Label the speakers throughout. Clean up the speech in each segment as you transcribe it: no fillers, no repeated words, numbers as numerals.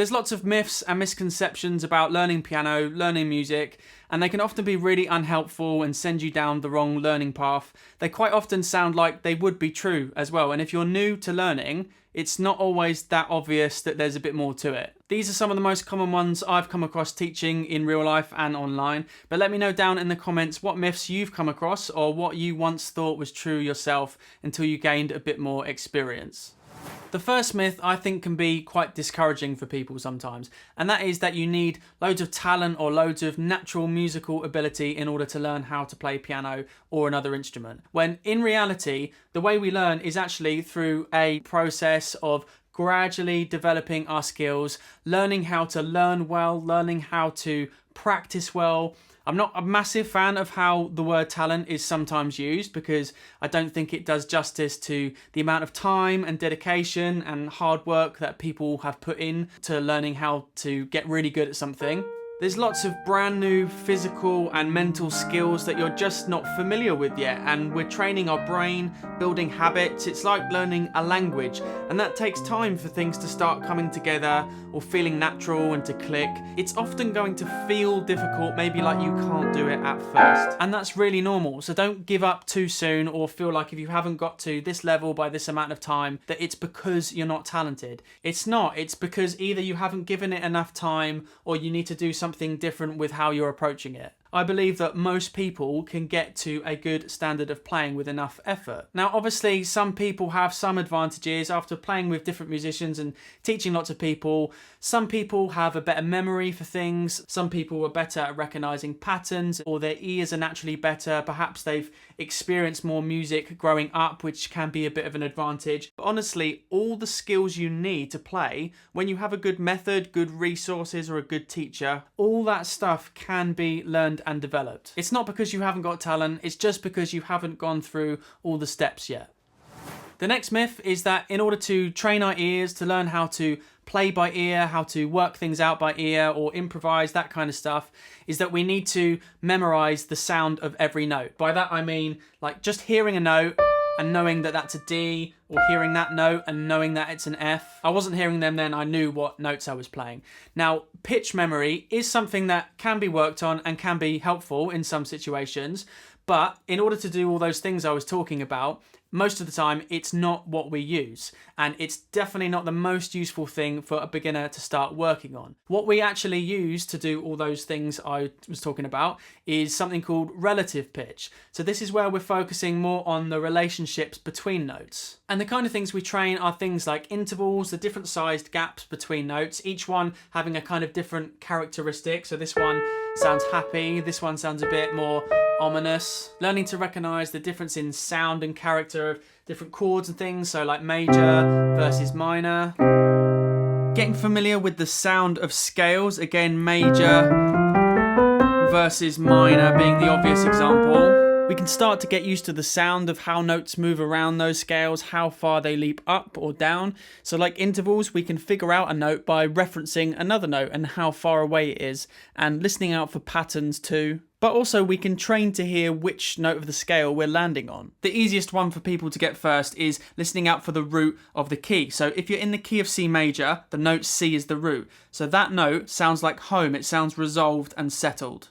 Speaker 1: There's lots of myths and misconceptions about learning piano, learning music, and they can often be really unhelpful and send you down the wrong learning path. They quite often sound like they would be true as well, and if you're new to learning, it's not always that obvious that there's a bit more to it. These are some of the most common ones I've come across teaching in real life and online, but let me know down in the comments what myths you've come across or what you once thought was true yourself until you gained a bit more experience. The first myth I think can be quite discouraging for people sometimes, and that is that you need loads of talent or loads of natural musical ability in order to learn how to play piano or another instrument. When in reality, the way we learn is actually through a process of gradually developing our skills, learning how to learn well, learning how to practice well. I'm not a massive fan of how the word talent is sometimes used because I don't think it does justice to the amount of time and dedication and hard work that people have put in to learning how to get really good at something. There's lots of brand new physical and mental skills that you're just not familiar with yet, and we're training our brain, building habits. It's like learning a language, and that takes time for things to start coming together or feeling natural and to click. It's often going to feel difficult, maybe like you can't do it at first, and that's really normal. So don't give up too soon or feel like if you haven't got to this level by this amount of time that it's because you're not talented. It's not. It's because either you haven't given it enough time or you need to do something different with how you're approaching it. I believe that most people can get to a good standard of playing with enough effort. Now, obviously, some people have some advantages after playing with different musicians and teaching lots of people. Some people have a better memory for things. Some people are better at recognizing patterns, or their ears are naturally better. Perhaps they've experienced more music growing up, which can be a bit of an advantage. But honestly, all the skills you need to play, when you have a good method, good resources, or a good teacher, all that stuff can be learned and developed. It's not because you haven't got talent, it's just because you haven't gone through all the steps yet. The next myth is that in order to train our ears, to learn how to play by ear, how to work things out by ear or improvise, that kind of stuff, is that we need to memorize the sound of every note. By that I mean like just hearing a note and knowing that that's a D, or hearing that note and knowing that it's an F. I wasn't hearing them then, I knew what notes I was playing. Now, pitch memory is something that can be worked on and can be helpful in some situations, but in order to do all those things I was talking about, most of the time it's not what we use, and it's definitely not the most useful thing for a beginner to start working on. What we actually use to do all those things I was talking about is something called relative pitch. So this is where we're focusing more on the relationships between notes. And the kind of things we train are things like intervals, the different sized gaps between notes, each one having a kind of different characteristic. So this one sounds happy, this one sounds a bit more ominous. Learning to recognize the difference in sound and character of different chords and things, so like major versus minor. Getting familiar with the sound of scales, again major versus minor being the obvious example. We can start to get used to the sound of how notes move around those scales, how far they leap up or down. So like intervals, we can figure out a note by referencing another note and how far away it is, and listening out for patterns too. But also we can train to hear which note of the scale we're landing on. The easiest one for people to get first is listening out for the root of the key. So if you're in the key of C major, the note C is the root. So that note sounds like home, it sounds resolved and settled.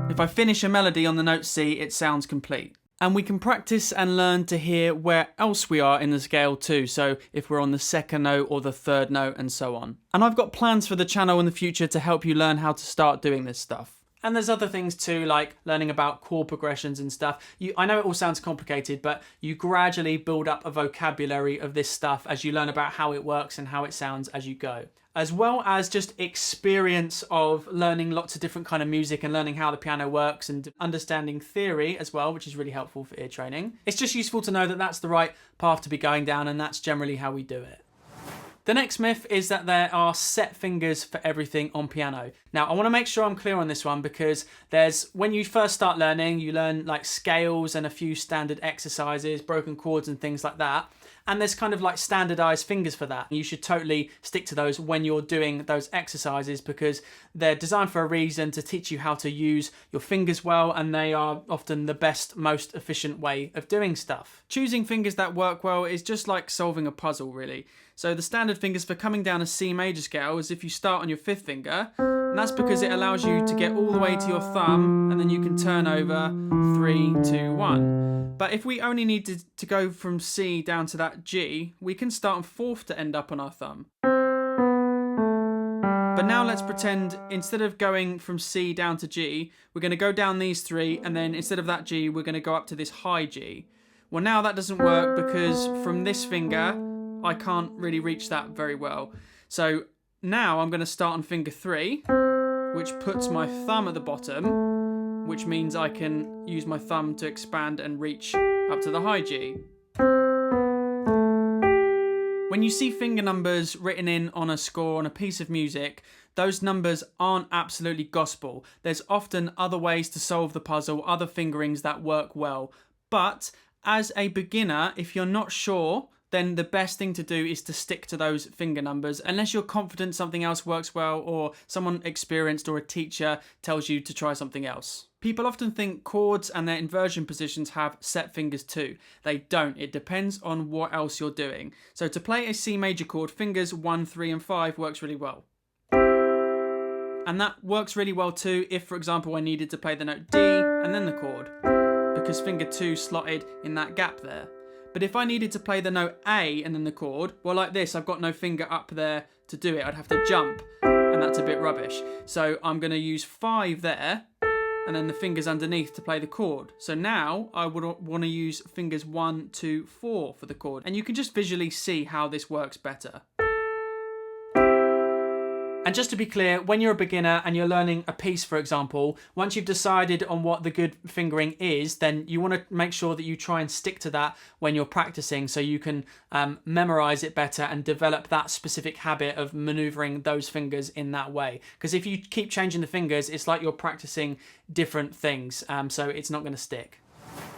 Speaker 1: If I finish a melody on the note C, it sounds complete. And we can practice and learn to hear where else we are in the scale too. So if we're on the second note or the third note and so on. And I've got plans for the channel in the future to help you learn how to start doing this stuff. And there's other things too, like learning about chord progressions and stuff. I know it all sounds complicated, but you gradually build up a vocabulary of this stuff as you learn about how it works and how it sounds as you go. As well as just experience of learning lots of different kind of music and learning how the piano works and understanding theory as well, which is really helpful for ear training. It's just useful to know that that's the right path to be going down, and that's generally how we do it. The next myth is that there are set fingers for everything on piano. Now, I want to make sure I'm clear on this one, because when you first start learning, you learn like scales and a few standard exercises, broken chords and things like that. And there's kind of like standardized fingers for that. You should totally stick to those when you're doing those exercises, because they're designed for a reason, to teach you how to use your fingers well, and they are often the best, most efficient way of doing stuff. Choosing fingers that work well is just like solving a puzzle, really. So the standard fingers for coming down a C major scale is if you start on your 5th finger, and that's because it allows you to get all the way to your thumb, and then you can turn over 3, 2, 1. But if we only needed to go from C down to that G, we can start on 4th to end up on our thumb. But now let's pretend instead of going from C down to G, we're going to go down these 3, and then instead of that G, we're going to go up to this high G. Well, now that doesn't work because from this finger, I can't really reach that very well. So now I'm going to start on finger 3, which puts my thumb at the bottom, which means I can use my thumb to expand and reach up to the high G. When you see finger numbers written in on a score on a piece of music, those numbers aren't absolutely gospel. There's often other ways to solve the puzzle, other fingerings that work well. But as a beginner, if you're not sure, then the best thing to do is to stick to those finger numbers, unless you're confident something else works well, or someone experienced or a teacher tells you to try something else. People often think chords and their inversion positions have set fingers too. They don't. It depends on what else you're doing. So to play a C major chord, fingers 1, 3 and 5 works really well. And that works really well too if, for example, I needed to play the note D and then the chord, because finger 2 slotted in that gap there. But if I needed to play the note A and then the chord, well, like this, I've got no finger up there to do it. I'd have to jump, and that's a bit rubbish. So I'm going to use 5 there, and then the fingers underneath to play the chord. So now I would want to use fingers 1, 2, 4 for the chord. And you can just visually see how this works better. And just to be clear, when you're a beginner and you're learning a piece, for example, once you've decided on what the good fingering is, then you want to make sure that you try and stick to that when you're practicing, so you can memorize it better and develop that specific habit of maneuvering those fingers in that way. Because if you keep changing the fingers, it's like you're practicing different things, so it's not going to stick.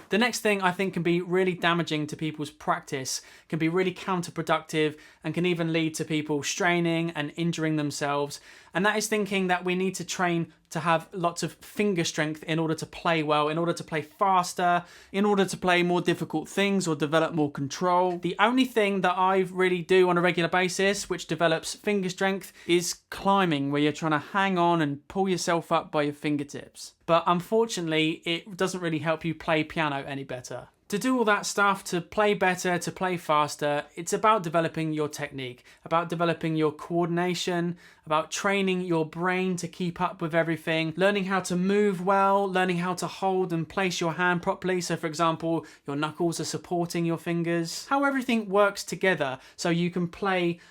Speaker 1: The next thing I think can be really damaging to people's practice, can be really counterproductive, and can even lead to people straining and injuring themselves. And that is thinking that we need to train to have lots of finger strength in order to play well, in order to play faster, in order to play more difficult things or develop more control. The only thing that I really do on a regular basis which develops finger strength is climbing, where you're trying to hang on and pull yourself up by your fingertips. But unfortunately, it doesn't really help you play piano any better. To do all that stuff, to play better, to play faster, it's about developing your technique, about developing your coordination, about training your brain to keep up with everything, learning how to move well, learning how to hold and place your hand properly. So for example, your knuckles are supporting your fingers. How everything works together so you can play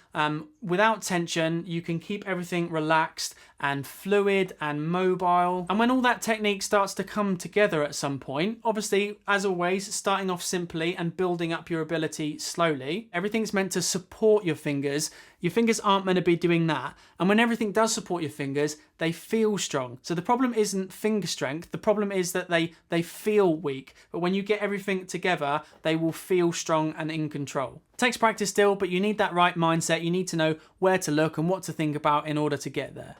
Speaker 1: without tension, you can keep everything relaxed and fluid and mobile. And when all that technique starts to come together at some point, obviously, as always, starting off simply and building up your ability slowly, everything's meant to support your fingers. Your fingers aren't meant to be doing that. And when everything does support your fingers, they feel strong. So the problem isn't finger strength. The problem is that they feel weak. But when you get everything together, they will feel strong and in control. It takes practice still, but you need that right mindset. You need to know where to look and what to think about in order to get there.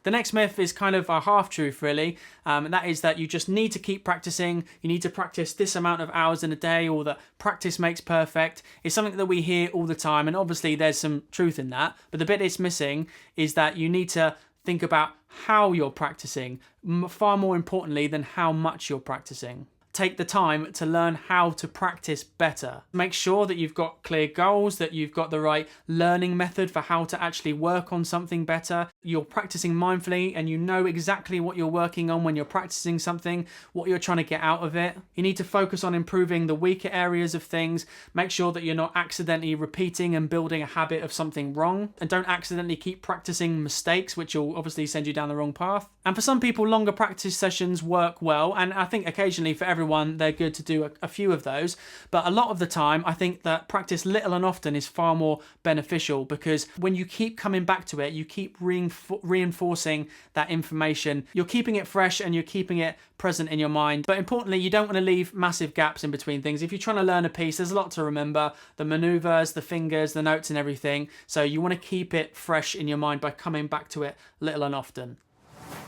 Speaker 1: The next myth is kind of a half-truth, really, and that is that you just need to keep practicing. You need to practice this amount of hours in a day, or that practice makes perfect. It's something that we hear all the time, and obviously there's some truth in that. But the bit it's missing is that you need to think about how you're practicing, far more importantly than how much you're practicing. Take the time to learn how to practice better. Make sure that you've got clear goals, that you've got the right learning method for how to actually work on something better. You're practicing mindfully and you know exactly what you're working on when you're practicing something, what you're trying to get out of it. You need to focus on improving the weaker areas of things. Make sure that you're not accidentally repeating and building a habit of something wrong. And don't accidentally keep practicing mistakes, which will obviously send you down the wrong path. And for some people, longer practice sessions work well. And I think occasionally for everyone, everyone. They're good to do a few of those. But a lot of the time, I think that practice little and often is far more beneficial, because when you keep coming back to it, you keep reinforcing that information. You're keeping it fresh and you're keeping it present in your mind. But importantly, you don't want to leave massive gaps in between things. If you're trying to learn a piece, there's a lot to remember, the maneuvers, the fingers, the notes and everything. So you want to keep it fresh in your mind by coming back to it little and often.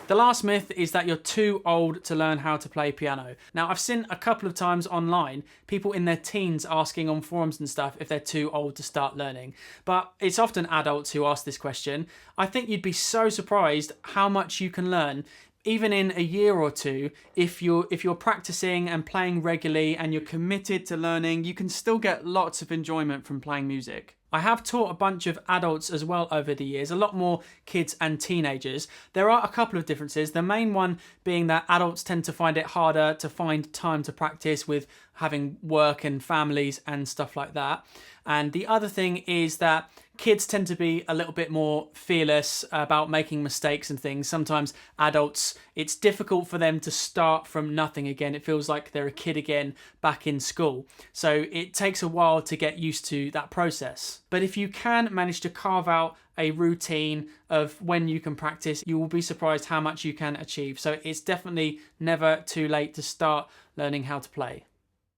Speaker 1: The last myth is that you're too old to learn how to play piano. Now, I've seen a couple of times online people in their teens asking on forums and stuff if they're too old to start learning. But it's often adults who ask this question. I think you'd be so surprised how much you can learn even in a year or two. If you're practicing and playing regularly and you're committed to learning, you can still get lots of enjoyment from playing music. I have taught a bunch of adults as well over the years, a lot more kids and teenagers. There are a couple of differences. The main one being that adults tend to find it harder to find time to practice with having work and families and stuff like that. And the other thing is that kids tend to be a little bit more fearless about making mistakes and things. Sometimes adults, it's difficult for them to start from nothing again. It feels like they're a kid again back in school. So it takes a while to get used to that process. But if you can manage to carve out a routine of when you can practice, you will be surprised how much you can achieve. So it's definitely never too late to start learning how to play.